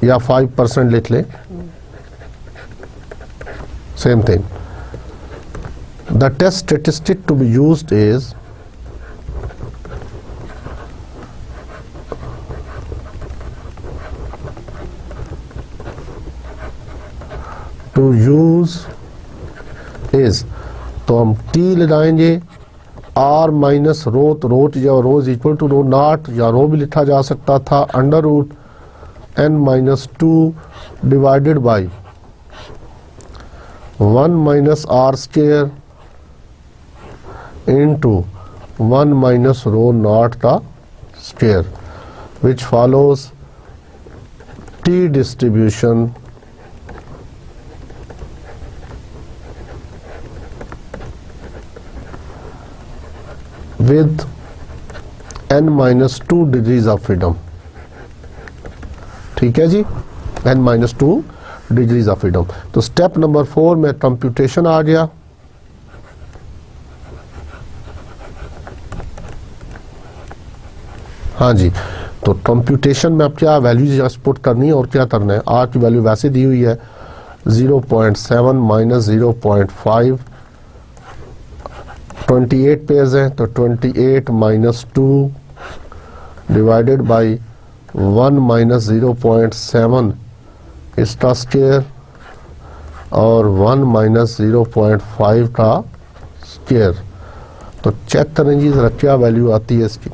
या 5% लिख ले, same thing. The test statistic to be used is to use is, तो हम टी लगाएंगे आर माइनस रो, तो rho is equal to rho naught, या रो भी लिखा जा सकता था under root n-2 divided by 1 minus r square into 1 minus rho naught का square, which follows T distribution with n-2 degrees of freedom. ठीक है जी, n-2 डिग्रीज ऑफ फ्रीडम। तो स्टेप नंबर 4 में कंप्यूटेशन आ गया। हाँ जी, तो कंप्यूटेशन में अब क्या वैल्यूज पुट करनी है और क्या करना है। आर की वैल्यू वैसे दी हुई है 0.7 माइनस 0.5, 28 पेयर्स हैं, तो 28 माइनस 2 डिवाइडेड बाई 1 माइनस 0.7 इसका स्क्वायर और 1 माइनस 0.5 का स्क्वायर। तो चेक करें जी जरा क्या वैल्यू आती है इसकी,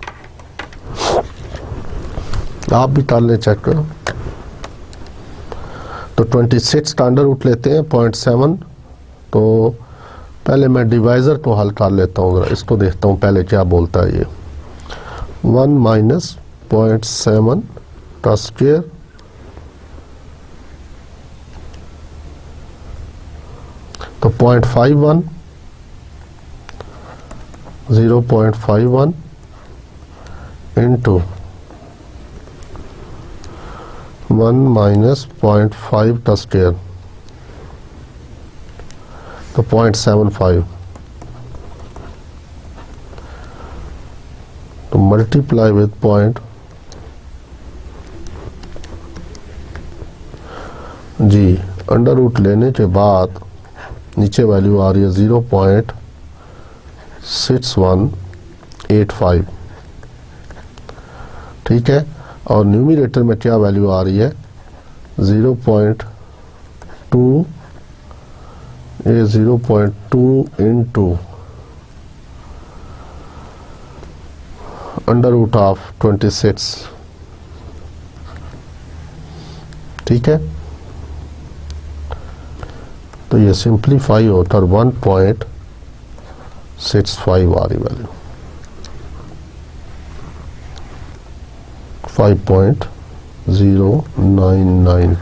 आप भी टाल लें, चेक करो। तो 26 का अंडर रूट लेते हैं 0.7, तो पहले मैं डिवाइजर को हल कर लेता हूँ, जरा इसको देखता हूँ पहले क्या बोलता है ये। 1 माइनस 0.7 का स्क्वायर तो 0.51, 0.51 इंटू 1 माइनस 0.5 का स्क्वायर तो 0.75, तो मल्टीप्लाई विद पॉइंट जी, अंडर रूट लेने के बाद नीचे वैल्यू आ रही है 0.6185, ठीक है, और न्यूमरेटर में क्या वैल्यू आ रही है 0.2 इंटू अंडर रूट ऑफ 26, ठीक है। तो ये सिंप्लीफाई होकर 1.65 आ रही वैल्यू, 5.099,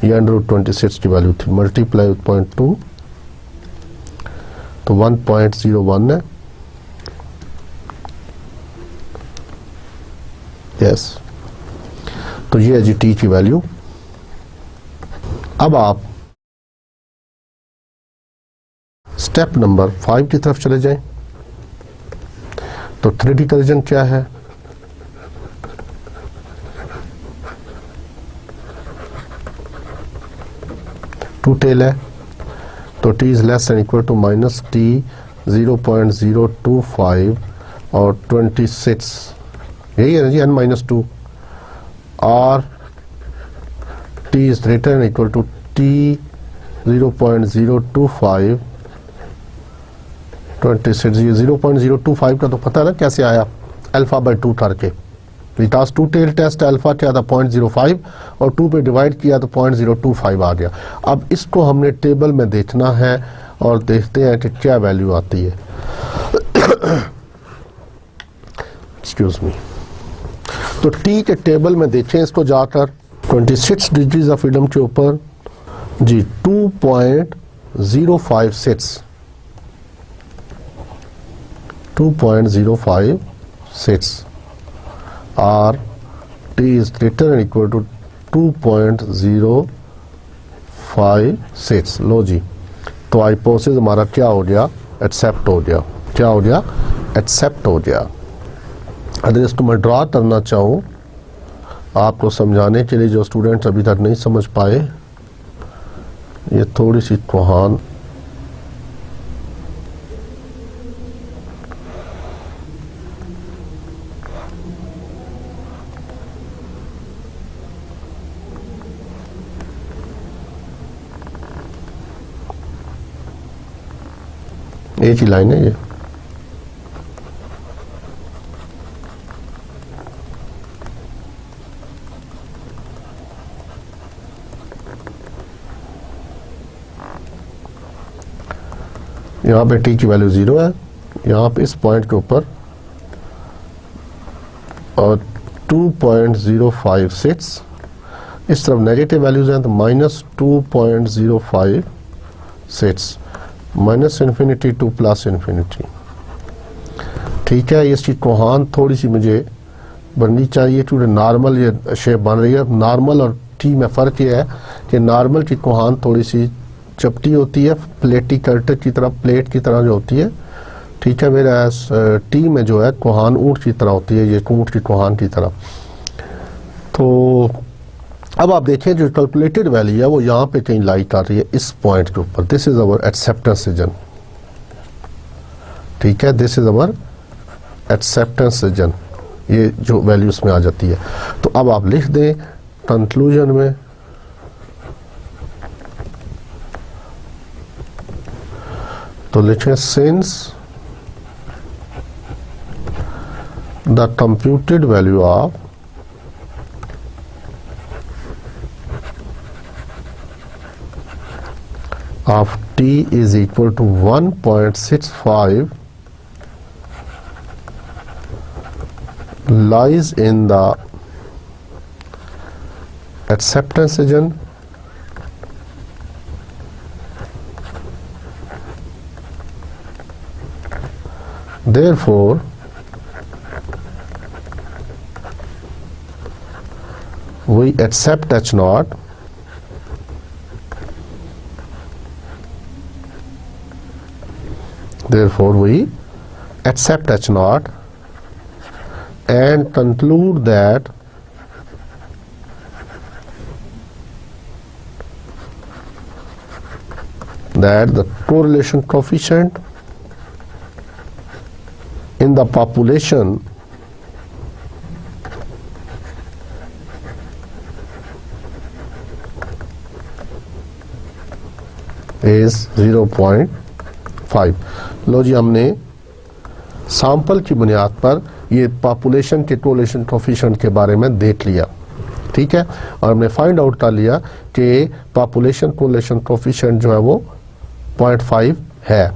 ये अंडर रूट 26 की वैल्यू थी, मल्टीप्लाई विथ 0.2 तो 1.01 है, यस। तो ये है जी टी की वैल्यू। अब आप स्टेप नंबर 5 की तरफ चले जाएं। तो 3D करीजन क्या है, टू टेल है, तो t is less and equal to minus t 0.025 और 26, यही है ना जी, n-2 और t is greater and equal to T 0.025 26, 0.025 का तो पता है ना कैसे आया, अल्फा बाई 2 करके। विटास 2 टेल टेस्ट अल्फा क्या था 0.05 और 2 पे डिवाइड किया तो 0.025 आ गया। अब इसको हमने टेबल में देखना है और देखते हैं कि क्या वैल्यू आती है। Excuse me. तो टी के टेबल में देखें इसको जाकर, 26 डिग्रीज ऑफ फ्रीडम के ऊपर जी 2.056 और t is greater than equal to 2.056। लो जी, तो हाइपोथेसिस हमारा क्या हो गया, एक्सेप्ट हो गया। क्या हो गया, एक्सेप्ट हो गया। अगर इसको मैं ड्रा करना चाहूँ आपको समझाने के लिए, जो स्टूडेंट्स अभी तक नहीं समझ पाए, ये थोड़ी सी कोहान एक ही लाइन है ये। यहाँ पे t की वैल्यू 0 है, यहाँ पे इस पॉइंट के ऊपर, और 2.056 इस तरफ नेगेटिव वैल्यूज हैं तो -2.056 minus infinity two plus infinity. ठीक है, इसकी कोहान थोड़ी सी मुझे बननी चाहिए क्योंकि नॉर्मल ये शेप बन रही है। नॉर्मल और टी में फ़र्क ये है कि नॉर्मल की कोहान थोड़ी सी चपटी होती है, प्लेटी कर्टर की तरह, प्लेट की तरह जो होती है। ठीक है, मेरा टी में जो है कोहान ऊँट की तरह होती है, ये ऊँट की कोहान की तरह। तो अब आप देखें जो कैलकुलेटेड वैल्यू है वो यहाँ पे कहीं लाई कर रही है इस पॉइंट के ऊपर। This is our acceptance region. ठीक है, this is our acceptance region, ये जो वैल्यू इसमें आ जाती है। तो अब आप लिख दें कंक्लूजन में, तो लिखें since the computed value of t is equal to 1.65 lies in the acceptance region, therefore we accept H naught therefore we accept H naught and conclude that the correlation coefficient in the population is 0.5। लो जी, हमने sample की बुनियाद पर ये population के correlation coefficient के बारे में देख लिया। ठीक है, और हमने फाइंड आउट कर लिया कि पॉपुलेशन कोरिलेशन कोएफिशिएंट जो है वो 0.5 है।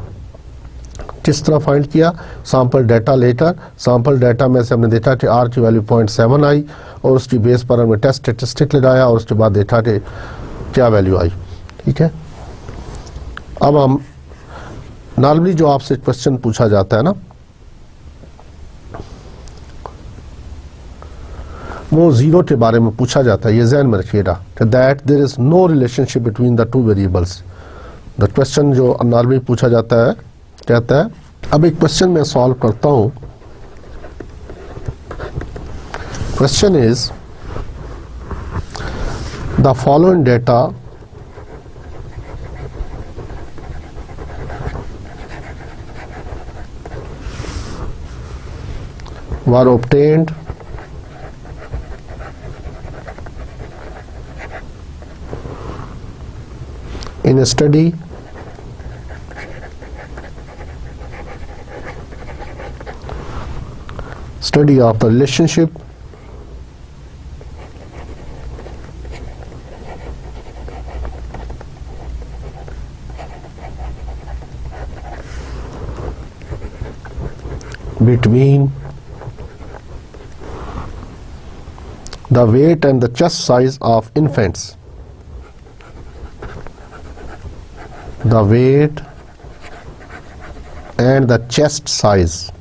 किस तरह फाइंड किया, सैंपल डाटा लेकर, सैंपल डाटा में से हमने देखा कि आर की वैल्यू 0.7 आई और उसकी बेस पर हमने टेस्ट स्टैटिस्टिक लगाया और उसके बाद देखा कि क्या वैल्यू आई। ठीक है, अब हम नॉर्मली जो आपसे क्वेश्चन पूछा जाता है ना, वो जीरो के बारे में पूछा जाता है, ये ध्यान में रखिएगा, that there is no relationship between the two variables. The question जो नॉर्मली पूछा जाता है कहता है, अब एक क्वेश्चन मैं सॉल्व करता हूं। Question is the following data were obtained a study of the relationship between the weight and the chest size of infants. The weight and the chest size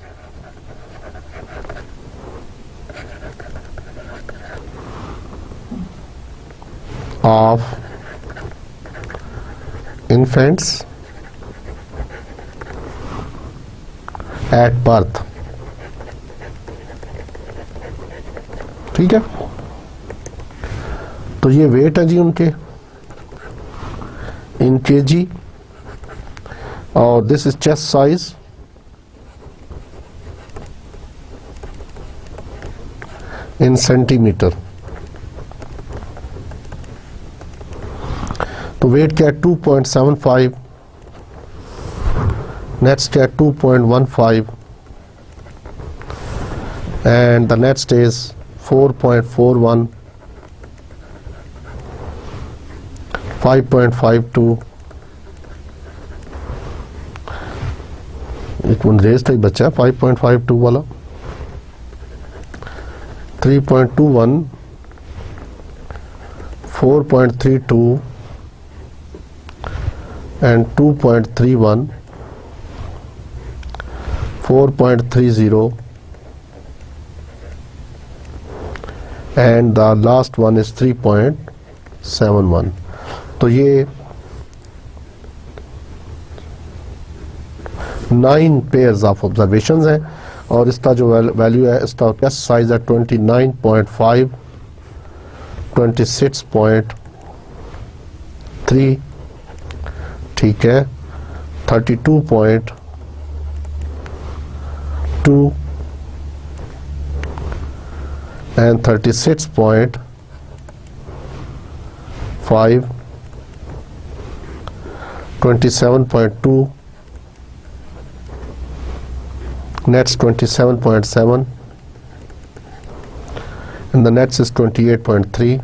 of infants at birth. ठीक है, तो ये wait है जी उनके इन KG, और this is chest size in centimetre. तो wait क्या है 2.75, नेक्स्ट क्या है 2.15 and the next is 4.41, 5.52. एक मिनट रेस तक बचा है 5.52 वाला, 3.21, 4.32 and 2.31, 4.30 and the last one is 3.71. तो ये 9 pairs of observations हैं, और इसका जो वैल्यू है, इसका टेस्ट साइज है 29.5, 26.3, ठीक है, 32.2 and 36.5, (5), 27.2, next 27.7, and the next is 28.3,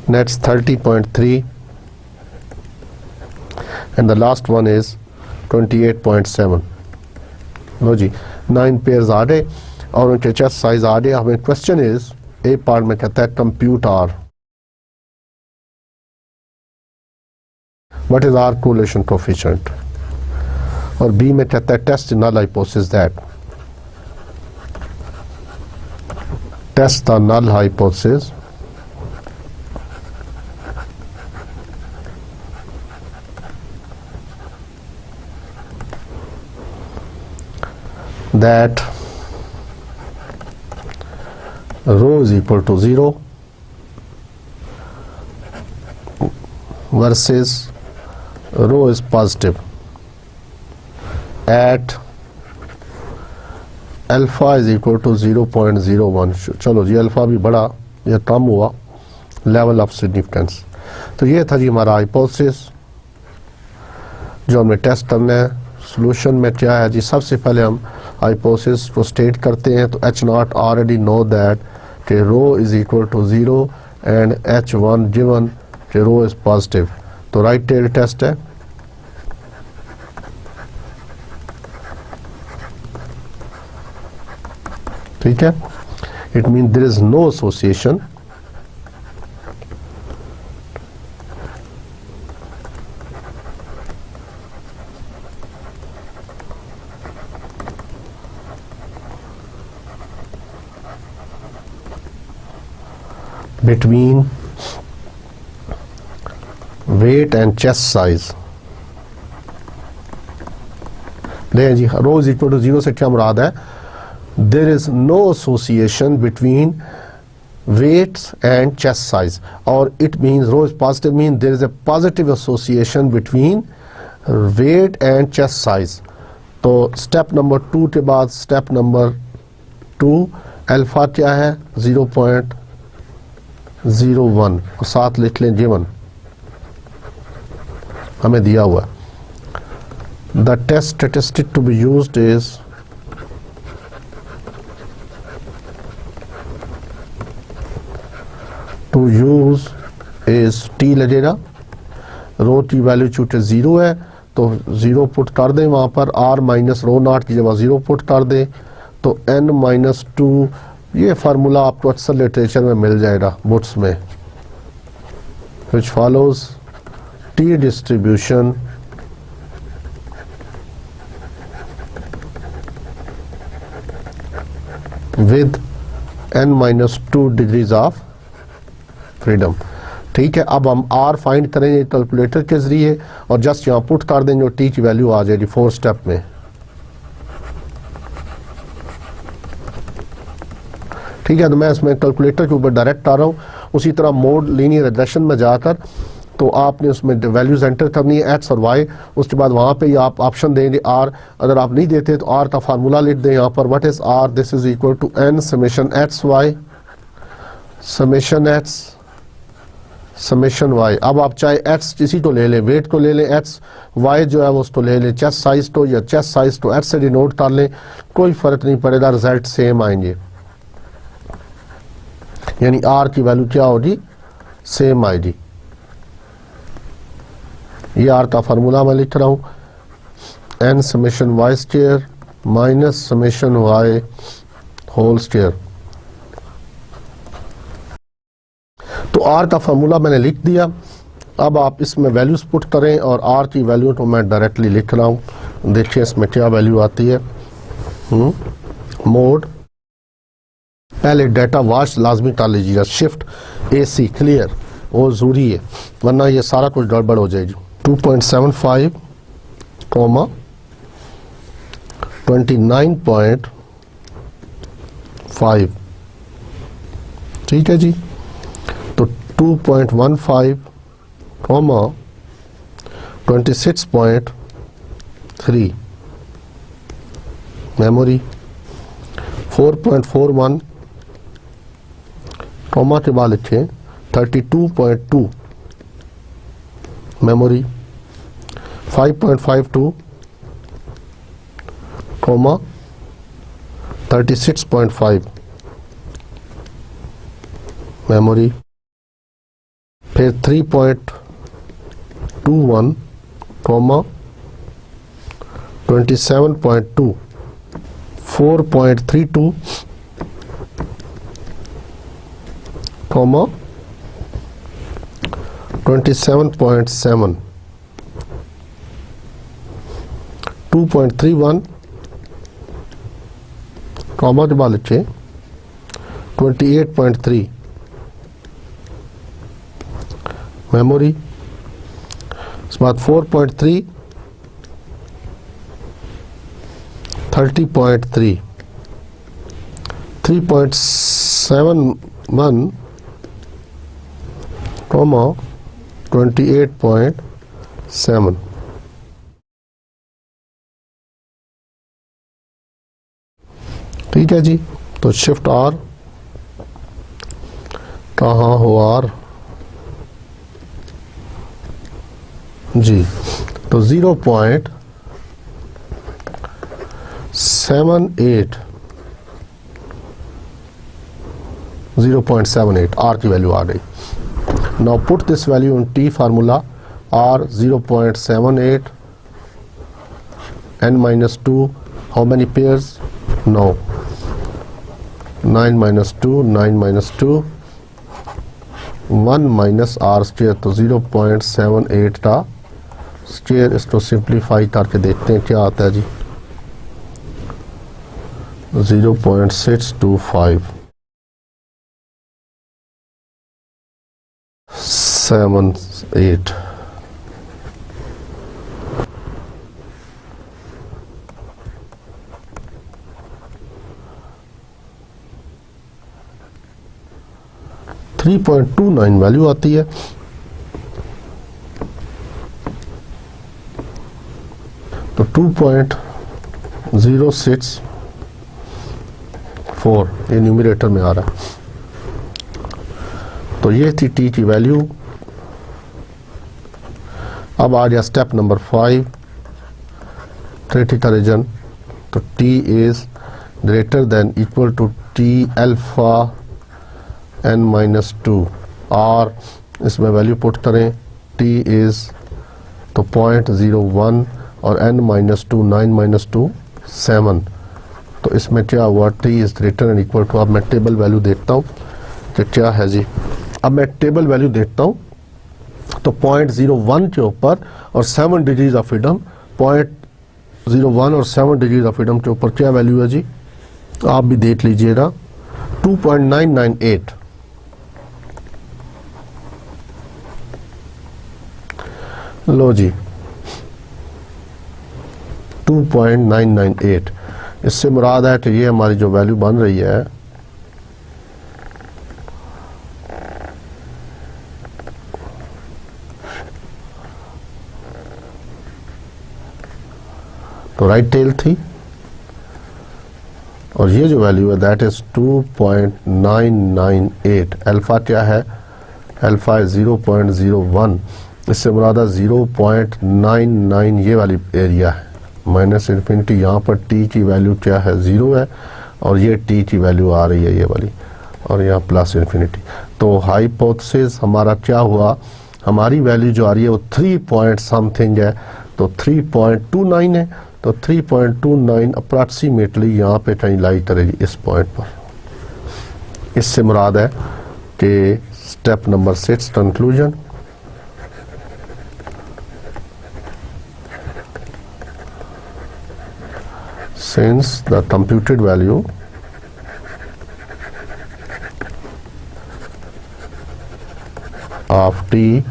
next 30.3, and the last one is 28.7. लो जी 9 पेयर्स आ गए और उनके चेस्ट साइज आ गए. हमें क्वेश्चन इज, ए पार्ट में कहता है compute r, what is r correlation coefficient, और बी में कहता है test null hypothesis that, test the null hypothesis that rho is equal to 0 versus rho is positive at alpha is equal to 0.01. चलो जी alpha भी बड़ा या कम हुआ level of significance. तो ये था जी हमारा हाइपोथेसिस जो हमें टेस्ट करना है. सोल्यूशन में क्या है जी, सबसे पहले हम हाइपोथेसिस को स्टेट करते हैं. तो H0 ऑलरेडी नो दैट कि rho is equal to 0 and H1 given कि रो इज पॉजिटिव. तो राइट टेल टेस्ट है. ठीक है, it mean there is no association between weight and chest size. देखें जी रो इज इक्वल टू 0 से क्या मुराद है, there is no association between weights and chest size, और it means rho is positive mean there is a positive association between weight and chest size. तो step number 2 के बाद step number 2 alpha क्या है 0.01 और साथ लिख लें गिवन हमें दिया हुआ है। The test statistic to be used is to use is t लगेगा, रो की वैल्यू चूंकि 0 है तो 0 पुट कर दें वहाँ पर, r माइनस रो नॉट की जगह 0 पुट कर दें तो n-2, ये फार्मूला आपको अक्सर लिटरेचर में मिल जाएगा बुक्स में, which follows t distribution with n-2 degrees of freedom. ठीक है, अब हम r फाइंड करेंगे कैलकुलेटर के जरिए और जस्ट यहाँ पुट कर देंगे और t की वैल्यू आ जाएगी 4 स्टेप में। ठीक है, तो मैं इसमें कैलकुलेटर के ऊपर डायरेक्ट आ रहा हूँ। उसी तरह मोड लीनियर रिग्रेशन में जाकर तो आपने उसमें वैल्यूज एंटर करनी है x और y, उसके बाद वहाँ पे ही आप ऑप्शन देंगे r। अगर आप नहीं देते तो r का फार्मूला लिख दें यहाँ पर, what is r, this is equal to n summation x y summation x summation y। अब आप चाहे x किसी को ले लें, वेट को ले लें x, y जो है वो उसको ले लें, चेस्ट साइज को या चेस्ट साइज को x से डिनोट कर लें, कोई फर्क नहीं पड़ेगा, रिजल्ट सेम आएंगे। यानी r की वैल्यू क्या होगी, सेम आएगी। ये r का फार्मूला मैं लिख रहा हूँ, n summation y square minus summation y whole square. तो r का फार्मूला मैंने लिख दिया। अब आप इसमें वैल्यूज पुट करें और r की वैल्यू तो मैं डायरेक्टली लिख रहा हूँ। देखिए इसमें क्या वैल्यू आती है। मोड, पहले डाटा वॉश लाजमी कर लीजिएगा, शिफ्ट AC क्लियर, वो ज़रूरी है वरना ये सारा कुछ गड़बड़ हो जाएगी। 2.75 कॉमा 29.5, ठीक है जी। तो 2.15 कॉमा 26.3 मेमोरी, 4.41 कॉमा के बाद लिखें 32.2 मेमोरी, 5.52 कॉमा 36.5 मेमोरी, फिर 3.21 कॉमा 27.2, 4.32 कॉमा 27.7, 2.31 कॉमा के बाद लिखे 28.3 मेमोरी, इसके बाद 4.3 30.3, 3.71 कॉमा 28.7। ठीक है जी, तो शिफ्ट R, कहाँ हो R जी, तो 0.78 R की वैल्यू आ गई। Now put this value in T formula, R 0.78, n-2, how many pairs? No, 9 minus 2, 9 minus 2, 1 minus R square, तो 0.78 का स्क्वायर। इसको सिंप्लीफाई करके देखते हैं क्या आता है जी, 0.625 78। थ्री 3.29 वैल्यू आती है। तो 2.064 ये न्यूमरेटर में आ रहा है। तो ये थी टी की वैल्यू। अब आ गया स्टेप नंबर 5, क्रिटिकल रीजन। तो t is greater than equal to t alpha n-2 और इसमें वैल्यू पुट करें। t इज तो 0.01 और n-2 9-2 7। तो इसमें क्या हुआ, t is greater and equal to. अब मैं टेबल वैल्यू देखता हूँ कि क्या है जी। अब मैं टेबल वैल्यू देखता हूँ तो 0.01 के ऊपर और 7 डिग्रीज ऑफ फ्रीडम, 0.01 और 7 डिग्रीज ऑफ फ्रीडम के ऊपर क्या वैल्यू है जी, आप भी देख लीजिएगा 2.998। लो जी 2.998। इससे मुराद है कि ये हमारी जो वैल्यू बन रही है तो राइट टेल थी और ये जो वैल्यू है दैट इज 2.998। अल्फा क्या है, अल्फा है 0.01। इससे मुराद है 0.99 ये वाली एरिया है। माइनस इन्फिनिटी, यहाँ पर t की वैल्यू क्या है 0 है और ये t की वैल्यू आ रही है ये वाली, और यहाँ प्लस इन्फिनिटी। तो हाइपोथेसिस हमारा क्या हुआ, हमारी वैल्यू जो आ रही है वो 3 पॉइंट समथिंग है, तो 3.29 है। तो 3.29 अप्रॉक्सीमेटली यहाँ पे कहीं लाई करेगी इस पॉइंट पर। इससे मुराद है कि step number 6 conclusion. Since the computed value of t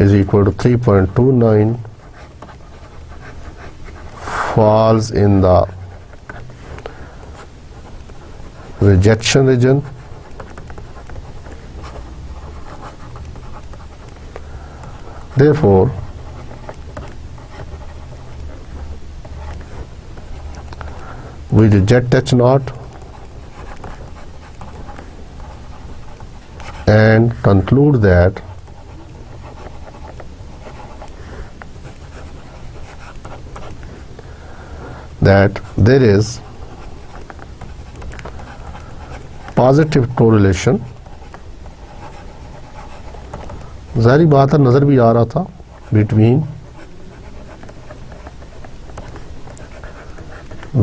is equal to 3.29 falls in the rejection region, therefore we reject H naught and conclude that there is positive correlation। ज़ाहिर बात है नज़र भी आ रहा था between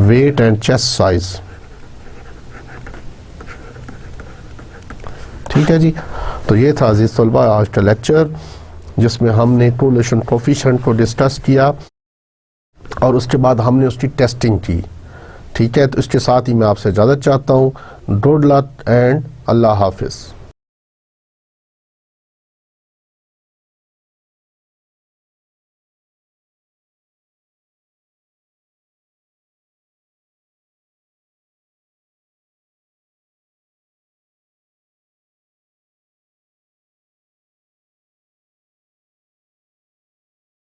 weight and chest size। ठीक है जी। तो ये था अजीज तलबा आज का लेक्चर जिसमें हमने कोरिलेशन कोफिशिएंट को डिस्कस किया और उसके बाद हमने उसकी टेस्टिंग की। ठीक है, तो इसके साथ ही मैं आपसे इजाज़त चाहता हूँ। गुड लक एंड अल्लाह हाफिज़।